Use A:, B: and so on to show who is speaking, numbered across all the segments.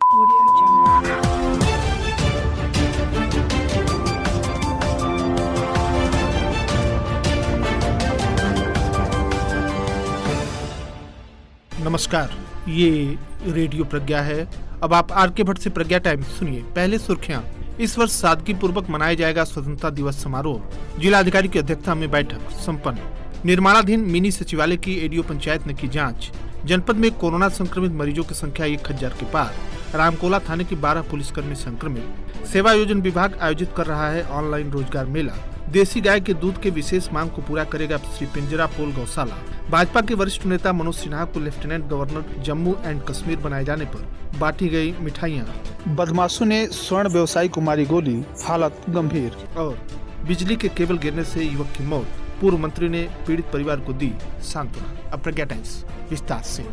A: Audio Jungle.
B: नमस्कार, ये radio प्रज्ञा है। अब आप आर के भट्ट से प्रज्ञा टाइम्स सुनिए। पहले सुर्खियां। इस वर्ष सादगी पूर्वक मनाया जाएगा स्वतंत्रता दिवस समारोह। जिलाधिकारी की अध्यक्षता में बैठक संपन्न। निर्माणाधीन मिनी सचिवालय की एडीओ पंचायत ने की जांच। जनपद में कोरोना संक्रमित मरीजों की संख्या 1000 के पार। रामकोला थाने की 12 पुलिसकर्मी संक्रमित। सेवा योजन विभाग आयोजित कर रहा है ऑनलाइन रोजगार मेला। देसी गाय के दूध के विशेष मांग को पूरा करेगा श्री पिंजरा पोल गौशाला। भाजपा के वरिष्ठ नेता मनोज सिन्हा को lieutenant governor Jammu and Kashmir बनाए जाने पर बांटी गई मिठाइयां। बदमाशों ने स्वर्ण व्यवसायी को मारी गोली, हालत गंभीर। और बिजली के केबल गिरने से युवक की मौत। पूर्व मंत्री ने पीड़ित परिवार को दी सांत्वना। अब प्रज्ञा टाइम्स विस्तार से।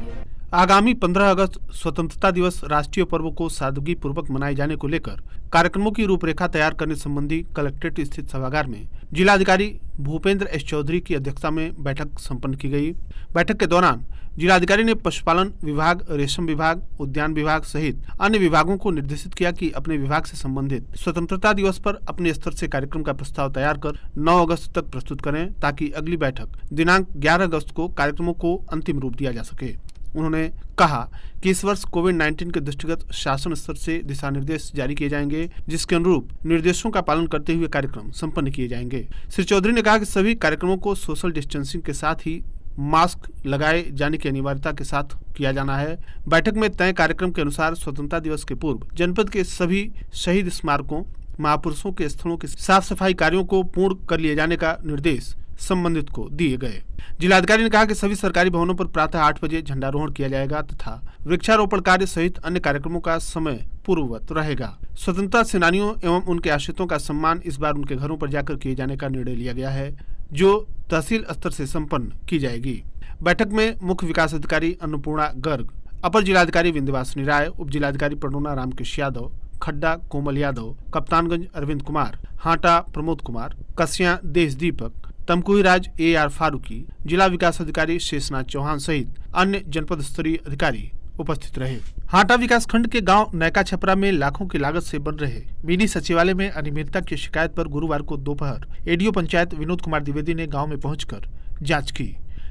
B: आगामी 15 अगस्त स्वतंत्रता दिवस राष्ट्रीय पर्व को सादगी पूर्वक मनाए जाने को लेकर कार्यक्रमों की रूपरेखा तैयार करने संबंधी कलेक्ट्रेट स्थित सभागार में जिलाधिकारी भूपेंद्र एस चौधरी की अध्यक्षता में बैठक संपन्न की गई। बैठक के दौरान जिलाधिकारी ने पशुपालन विभाग, रेशम विभाग, उद्यान विभाग सहित अन्य विभागों को निर्देशित किया कि अपने विभाग से संबंधित स्वतंत्रता दिवस पर अपने स्तर से कार्यक्रम का प्रस्ताव तैयार कर 9 अगस्त तक प्रस्तुत करें, ताकि अगली बैठक दिनांक 11 अगस्त को कार्यक्रमों को अंतिम रूप दिया जा सके। उन्होंने कहा कि इस वर्ष कोविड-19 के दृष्टिगत शासन स्तर से दिशा निर्देश जारी किए जाएंगे, जिसके अनुरूप निर्देशों का पालन करते हुए कार्यक्रम संपन्न किए जाएंगे। श्री चौधरी ने कहा कि सभी कार्यक्रमों को सोशल डिस्टेंसिंग के साथ ही मास्क लगाए जाने की अनिवार्यता के साथ किया जाना है। बैठक में तय कार्यक्रम के अनुसार स्वतंत्रता दिवस के पूर्व जनपद के सभी शहीद स्मारकों, महापुरुषों के स्थलों के साफ सफाई कार्यों को पूर्ण कर लिए जाने का निर्देश संबंधित को दिए गए। जिलाधिकारी ने कहा कि सभी सरकारी भवनों पर प्रातः 8 बजे झंडारोहण किया जाएगा तथा वृक्षारोपण कार्य सहित अन्य कार्यक्रमों का समय पूर्ववत रहेगा। स्वतंत्रता सेनानियों एवं उनके आश्रितों का सम्मान इस बार उनके घरों पर जाकर किए जाने का निर्णय लिया गया है, जो तहसील स्तर से संपन्न की जाएगी। बैठक में मुख्य विकास अधिकारी अन्नपूर्णा गर्ग, अपर जिलाधिकारी विंध्यवासिनी राय, उप जिलाधिकारी प्रणोना रामकृष्ण यादव, खड्डा कोमल यादव, कप्तानगंज अरविंद कुमार, हाटा प्रमोद कुमार, कसिया देश दीपक, तमकुहीराज AR फारूकी, जिला विकास अधिकारी शेषनाथ चौहान सहित अन्य जनपद स्तरीय अधिकारी उपस्थित रहे। हाटा विकास खंड के गांव नैका छपरा में लाखों की लागत से बन रहे मिनी सचिवालय में अनियमितता की शिकायत पर गुरुवार को दोपहर एडीओ पंचायत विनोद कुमार द्विवेदी ने गांव में पहुंचकर जांच की।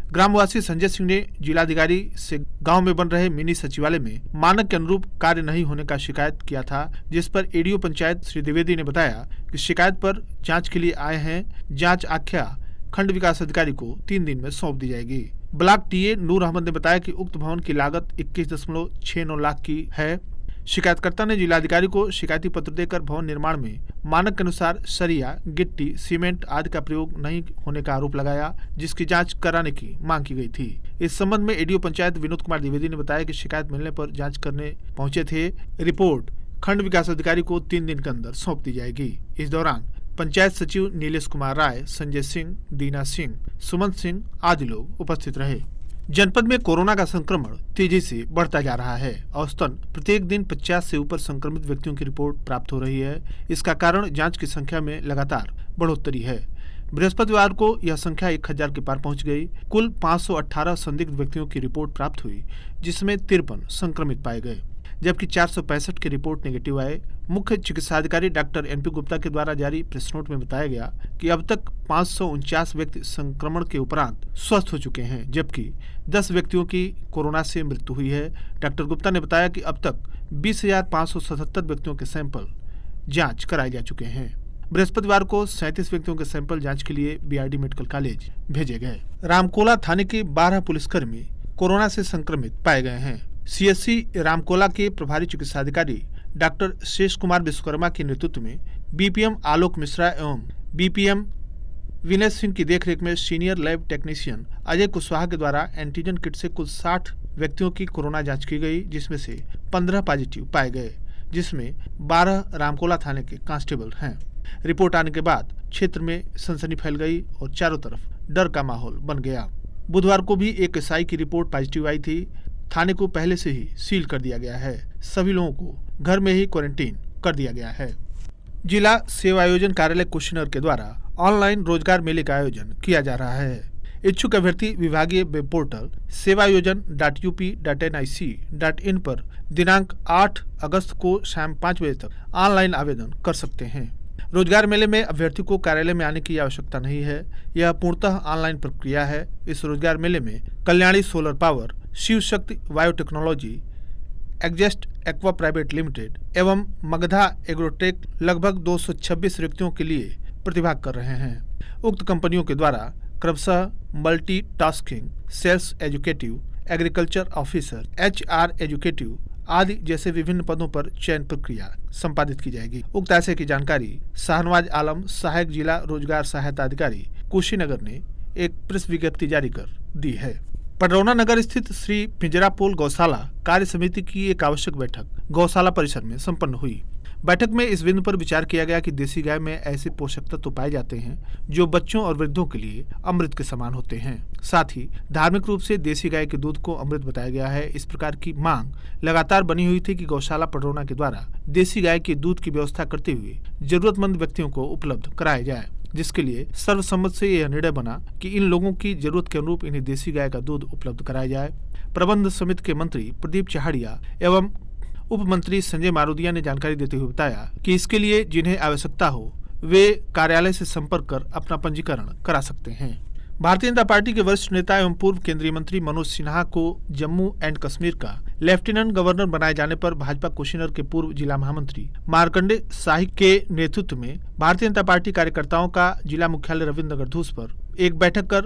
B: ग्रामवासी संजय सिंह ने जिलाधिकारी से गांव में बन रहे मिनी सचिवालय में मानक के अनुरूप कार्य नहीं होने का शिकायत किया था, जिस पर एडीओ पंचायत श्री द्विवेदी ने बताया कि शिकायत पर जांच के लिए आए हैं। जांच आख्या खंड विकास अधिकारी को 3 दिन में सौंप दी जाएगी। ब्लॉक टीए नूर अहमद ने बताया कि उक्त भवन की लागत 21.69 लाख की है। शिकायतकर्ता ने जिलाधिकारी को शिकायती पत्र देकर भवन निर्माण में मानक के अनुसार सरिया, गिट्टी, सीमेंट आदि का प्रयोग नहीं होने का आरोप लगाया, जिसकी जांच कराने की मांग की गई थी। इस संबंध में एडीओ पंचायत विनोद कुमार द्विवेदी ने बताया कि शिकायत मिलने पर जांच करने पहुंचे थे। रिपोर्ट खंड विकास अधिकारी को 3 दिन के अंदर सौंप दी जाएगी। इस दौरान पंचायत सचिव नीलेश कुमार राय, संजय सिंह, दीना सिंह, सुमंत सिंह आदि लोग उपस्थित रहे। जनपद में कोरोना का संक्रमण तेजी से बढ़ता जा रहा है। औसतन प्रत्येक दिन 50 से ऊपर संक्रमित व्यक्तियों की रिपोर्ट प्राप्त हो रही है। इसका कारण जांच की संख्या में लगातार बढ़ोतरी है। बृहस्पतिवार को यह संख्या 1000 के पार पहुंच गई। कुल 518 संदिग्ध व्यक्तियों की रिपोर्ट प्राप्त हुई, जिसमें 53 संक्रमित पाए गए, जबकि 465 की रिपोर्ट नेगेटिव आए। मुख्य चिकित्साधिकारी डॉक्टर NP गुप्ता के द्वारा जारी प्रेस नोट में बताया गया कि अब तक 549 व्यक्ति संक्रमण के उपरांत स्वस्थ हो चुके हैं, जबकि 10 व्यक्तियों की कोरोना से मृत्यु हुई है। डॉक्टर गुप्ता ने बताया कि अब तक 20,577 व्यक्तियों के सैंपल जांच कराए जा चुके हैं। बृहस्पतिवार को 37 व्यक्तियों के सैंपल जांच के लिए BRD मेडिकल कॉलेज भेजे गए। रामकोला थाने के 12 पुलिसकर्मी कोरोना से संक्रमित पाए गए हैं। CSC रामकोला के प्रभारी चिकित्साधिकारी डॉक्टर शेष कुमार विश्वकर्मा के नेतृत्व में BPM आलोक मिश्रा एवं BPM विनय सिंह की देखरेख में senior lab technician Ajay Kushwaha के द्वारा एंटीजन किट से कुल 60 व्यक्तियों की कोरोना जांच की गई, जिसमें से 15 पॉजिटिव पाए गए, जिसमें 12 रामकोला थाने के कांस्टेबल हैं। रिपोर्ट आने के बाद क्षेत्र में सनसनी फैल गई और चारों तरफ डर का माहौल बन गया। बुधवार को भी एक SI की रिपोर्ट पॉजिटिव आई थी। थाने को पहले से ही सील कर दिया गया है। सभी लोगों को घर में ही क्वारंटीन कर दिया गया है। जिला सेवायोजन कार्यालय कुशीनगर के द्वारा ऑनलाइन रोजगार मेले का आयोजन किया जा रहा है। इच्छुक अभ्यर्थी विभागीय वेब पोर्टल sevayojan.up.nic.in पर दिनांक 8 अगस्त को शाम 5 बजे तक ऑनलाइन आवेदन कर सकते हैं। रोजगार मेले में अभ्यर्थी को कार्यालय में आने की आवश्यकता नहीं है। यह पूर्णतः ऑनलाइन प्रक्रिया है। इस रोजगार मेले में Kalyani solar power, Shiv Shakti biotechnology, adjust aqua private limited एवं मगधा एग्रोटेक लगभग 226 रिक्तियों के लिए प्रतिभाग कर रहे हैं। उक्त कंपनियों के द्वारा क्रमशः multitasking, sales executive, agriculture officer, HR executive आदि जैसे विभिन्न पदों पर चयन प्रक्रिया संपादित की जाएगी। उक्त आशय की जानकारी शाहनवाज आलम, सहायक जिला रोजगार सहायता अधिकारी, कुशीनगर ने एक प्रेस विज्ञप्ति जारी कर दी है। पडरौना नगर स्थित श्री पिंजरापोल गौशाला कार्य समिति की एक आवश्यक बैठक गौशाला परिसर में संपन्न हुई। बैठक में इस बिंदु पर विचार किया गया कि देसी गाय में ऐसे पोषक तत्व पाए जाते हैं जो बच्चों और वृद्धों के लिए अमृत के समान होते हैं। साथ ही धार्मिक रूप से देसी गाय के दूध को अमृत बताया गया है। इस प्रकार की मांग लगातार बनी हुई थी कि गौशाला पडरौना के द्वारा देसी गाय के दूध की व्यवस्था करते हुए जरूरतमंद व्यक्तियों को उपलब्ध कराया जाए, जिसके लिए सर्वसम्मत से यह निर्णय बना कि इन लोगों की जरूरत के अनुरूप इन्हें देसी गाय का दूध उपलब्ध कराया जाए। प्रबंध समिति के मंत्री प्रदीप चहाड़िया एवं उप मंत्री संजय मारोदिया ने जानकारी देते हुए बताया कि इसके लिए जिन्हें आवश्यकता हो वे कार्यालय से संपर्क कर अपना पंजीकरण करा सकते हैं। भारतीय जनता पार्टी के वरिष्ठ नेता एवं पूर्व केंद्रीय मंत्री मनोज सिन्हा को जम्मू एंड कश्मीर का लेफ्टिनेंट गवर्नर बनाए जाने पर भाजपा कुशीनगर के पूर्व जिला महामंत्री मार्कंडे शाही के नेतृत्व में भारतीय जनता पार्टी कार्यकर्ताओं का जिला मुख्यालय रविंद्र नगर धूस पर एक बैठक कर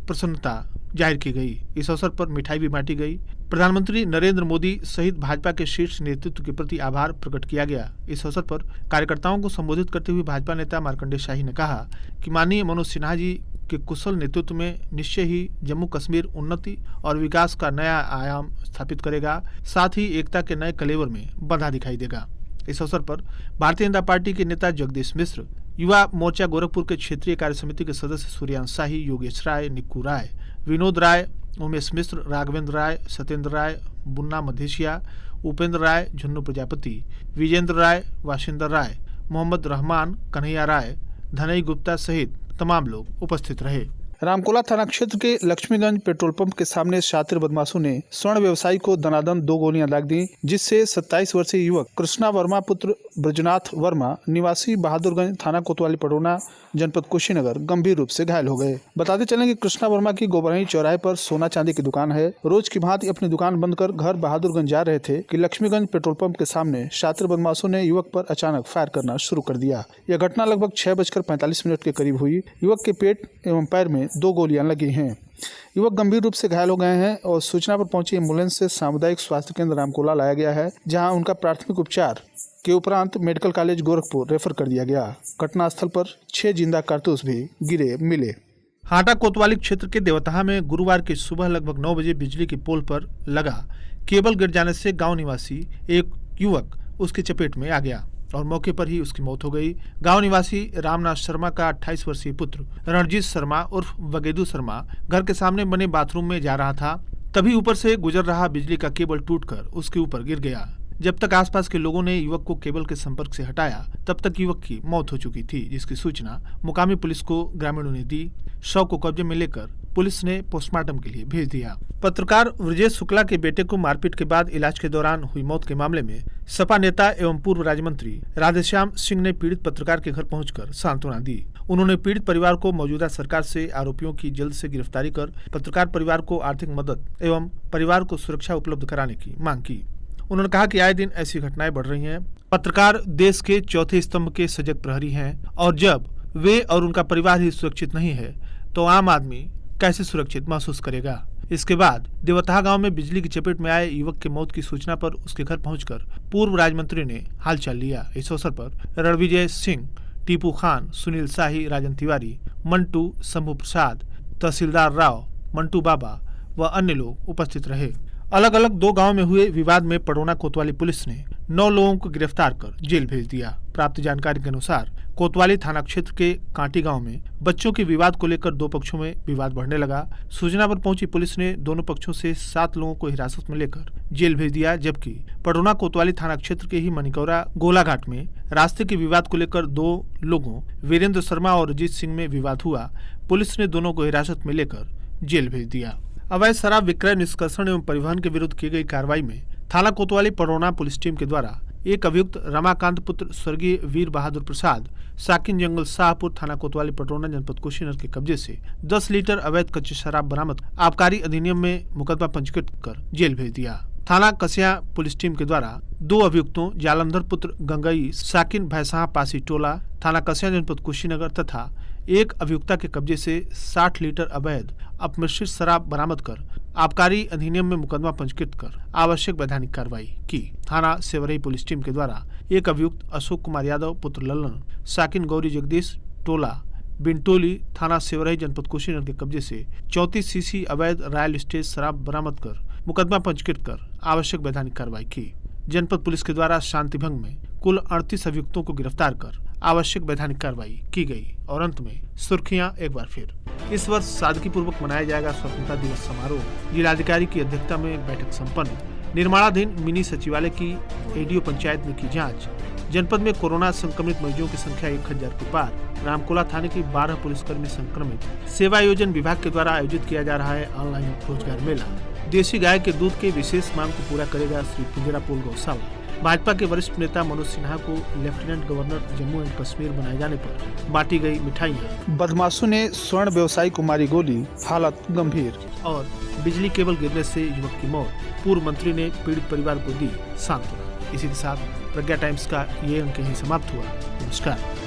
B: प्रसन्नता जाहिर की गई। इस अवसर पर मिठाई भी बांटी गई। प्रधानमंत्री नरेंद्र मोदी सहित भाजपा के शीर्ष नेतृत्व के प्रति आभार प्रकट किया गया। इस अवसर पर कार्यकर्ताओं को संबोधित करते हुए भाजपा नेता मार्कंडे शाही ने कहा कि माननीय मनोज सिन्हा जी के कुशल नेतृत्व में निश्चय ही जम्मू कश्मीर उन्नति और विकास का नया आयाम स्थापित करेगा, साथ ही एकता के नए कलेवर में बंधा दिखाई देगा। इस अवसर पर भारतीय जनता पार्टी के नेता जगदीश मिश्र, युवा मोर्चा गोरखपुर के क्षेत्रीय कार्य समिति के सदस्य सूर्यांश शाही, योगेश राय, निक्कू राय, विनोद राय, उमेश मिश्र, राघवेंद्र राय, सत्येंद्र राय, बुन्ना मधेशिया, उपेंद्र राय, झुन्नू प्रजापति, विजेंद्र राय, वाशिंदर राय, मोहम्मद रहमान, कन्हैया राय, धनई गुप्ता सहित तमाम लोग उपस्थित रहे। रामकोला थाना क्षेत्र के लक्ष्मीगंज पेट्रोल पंप के सामने शातिर बदमाशों ने स्वर्ण व्यवसायी को दनादन 2 गोलियां दाग दी, जिससे 27 वर्षीय युवक कृष्णा वर्मा पुत्र ब्रजनाथ वर्मा निवासी बहादुरगंज थाना कोतवाली पडरौना जनपद कुशीनगर गंभीर रूप से घायल हो गए। बताते चलें कि कृष्णा वर्मा की गोबरही चौराहे पर सोना चांदी की दुकान है। रोज की भांति अपनी दुकान बंद कर घर बहादुरगंज जा रहे थे कि लक्ष्मीगंज पेट्रोल पंप के सामने शातिर बदमाशों ने युवक पर अचानक फायर करना शुरू कर दिया। यह घटना लगभग 6:45 के करीब हुई। युवक के पेट एवं पैर में 2 गोलियां लगी हैं। युवक गंभीर रूप से घायल हो गए हैं और सूचना पर पहुंची एम्बुलेंस से सामुदायिक स्वास्थ्य केंद्र रामकोला लाया गया है, जहां उनका प्राथमिक उपचार के उपरांत मेडिकल कॉलेज गोरखपुर रेफर कर दिया गया। घटनास्थल पर 6 जिंदा कारतूस भी गिरे मिले। हाटा कोतवाली क्षेत्र के देवतहा में गुरुवार की सुबह लगभग 9 बजे बिजली के पोल पर लगा केबल गिर जाने से गांव निवासी एक युवक उसकी चपेट में आ गया और मौके पर ही उसकी मौत हो गई। गांव निवासी रामनाथ शर्मा का 28 वर्षीय पुत्र रणजीत शर्मा उर्फ वगेदू शर्मा घर के सामने बने बाथरूम में जा रहा था, तभी ऊपर से गुजर रहा बिजली का केबल टूटकर उसके ऊपर गिर गया। जब तक आसपास के लोगों ने युवक को केबल के संपर्क से हटाया, तब तक युवक की मौत हो चुकी थी, जिसकी सूचना मुकामी पुलिस को ग्रामीणों ने दी। शव को कब्जे में लेकर पुलिस ने पोस्टमार्टम के लिए भेज दिया। पत्रकार ब्रजेश शुक्ला के बेटे को मारपीट के बाद इलाज के दौरान हुई मौत के मामले में सपा नेता एवं पूर्व राज्य मंत्री राधेश्याम सिंह ने पीड़ित पत्रकार के घर पहुंचकर सांत्वना दी। उन्होंने पीड़ित परिवार को मौजूदा सरकार से आरोपियों की जल्द से गिरफ्तारी कर पत्रकार परिवार को आर्थिक मदद एवं परिवार को सुरक्षा उपलब्ध कराने की मांग की। उन्होंने कहा कि आए दिन ऐसी घटनाएं बढ़ रही हैं। पत्रकार देश के चौथे स्तंभ के सजग प्रहरी हैं और जब वे और उनका परिवार ही सुरक्षित नहीं है तो आम आदमी कैसे सुरक्षित महसूस करेगा। इसके बाद देवतहा गांव में बिजली की चपेट में आए युवक की मौत की सूचना पर उसके घर पहुंचकर पूर्व राज्य मंत्री ने हालचाल लिया। इस अवसर पर रणविजय सिंह, टीपू खान, सुनील शाही, राजन तिवारी, मंटू, शंभू प्रसाद, तहसीलदार राव, मंटू बाबा व अन्य लोग उपस्थित रहे। अलग अलग 2 गांव में हुए विवाद में पडरौना कोतवाली पुलिस ने 9 लोगों को गिरफ्तार कर जेल भेज दिया। प्राप्त जानकारी के अनुसार कोतवाली थाना क्षेत्र के कांटी गांव में बच्चों के विवाद को लेकर 2 पक्षों में विवाद बढ़ने लगा। सूचना पर पहुंची पुलिस ने दोनों पक्षों से 7 लोगों को हिरासत में लेकर जेल भेज दिया, जबकि पडरौना कोतवाली थाना क्षेत्र के ही मणिकौरा गोलाघाट में रास्ते के विवाद को लेकर 2 लोगों वीरेंद्र शर्मा और अजीत सिंह में विवाद हुआ। पुलिस ने दोनों को हिरासत में लेकर जेल भेज दिया। अवैध शराब विक्रय, निष्कर्षण एवं परिवहन के विरुद्ध की गई कार्रवाई में थाना कोतवाली पडरौना पुलिस टीम के द्वारा एक अभियुक्त रमाकांत पुत्र स्वर्गीय वीर बहादुर प्रसाद साकिन जंगल शाहपुर थाना कोतवाली पडरौना जनपद कुशीनगर के कब्जे से 10 लीटर अवैध कच्ची शराब बरामद आबकारी अधिनियम में मुकदमा पंजीकृत कर जेल भेज दिया। थाना कसिया पुलिस टीम के द्वारा 2 अभियुक्तों जालंधर पुत्र गंगई साकिन भैंसा पासी टोला थाना कसिया जनपद कुशीनगर तथा एक अभियुक्ता के कब्जे से 60 लीटर अवैध अपमिश्रित शराब बरामद कर आबकारी अधिनियम में मुकदमा पंजीकृत कर आवश्यक वैधानिक कार्रवाई की। थाना सेवरही पुलिस टीम के द्वारा एक अभियुक्त अशोक कुमार यादव पुत्र ललन साकिन गौरी जगदीश टोला बिंटोली थाना सेवरही जनपद कुशीनगर के कब्जे से 34 सीसी अवैध रॉयल स्टेज शराब बरामद कर मुकदमा पंजीकृत कर आवश्यक वैधानिक कार्रवाई की। जनपद पुलिस के द्वारा शांति भंग में कुल 38 अभियुक्तों को गिरफ्तार कर आवश्यक वैधानिक कार्रवाई की गई। और अंत में सुर्खियां एक बार फिर। इस वर्ष सादगी पूर्वक मनाया जाएगा स्वतंत्रता दिवस समारोह। जिलाधिकारी की अध्यक्षता में बैठक संपन्न। निर्माणाधीन मिनी सचिवालय की एडीओ पंचायत में की जांच। जनपद में कोरोना संक्रमित मरीजों की संख्या 1000 के पार। रामकोला थाने की 12 पुलिसकर्मी संक्रमित। सेवा योजन विभाग के द्वारा आयोजित किया जा रहा है ऑनलाइन रोजगार मेला। देशी गाय के दूध के विशेष मांग को पूरा करेगा श्री पिंजरापुर गौशाला। भाजपा के वरिष्ठ नेता मनोज सिन्हा को lieutenant governor Jammu and Kashmir बनाए जाने पर बांटी गई मिठाइयाँ। बदमाशों ने स्वर्ण व्यवसायी को मारी गोली, हालत गंभीर। और बिजली केबल गिरने से युवक की मौत, पूर्व मंत्री ने पीड़ित परिवार को दी सांत्वना। इसी के साथ प्रज्ञा टाइम्स का ये अंक यहीं समाप्त हुआ। नमस्कार।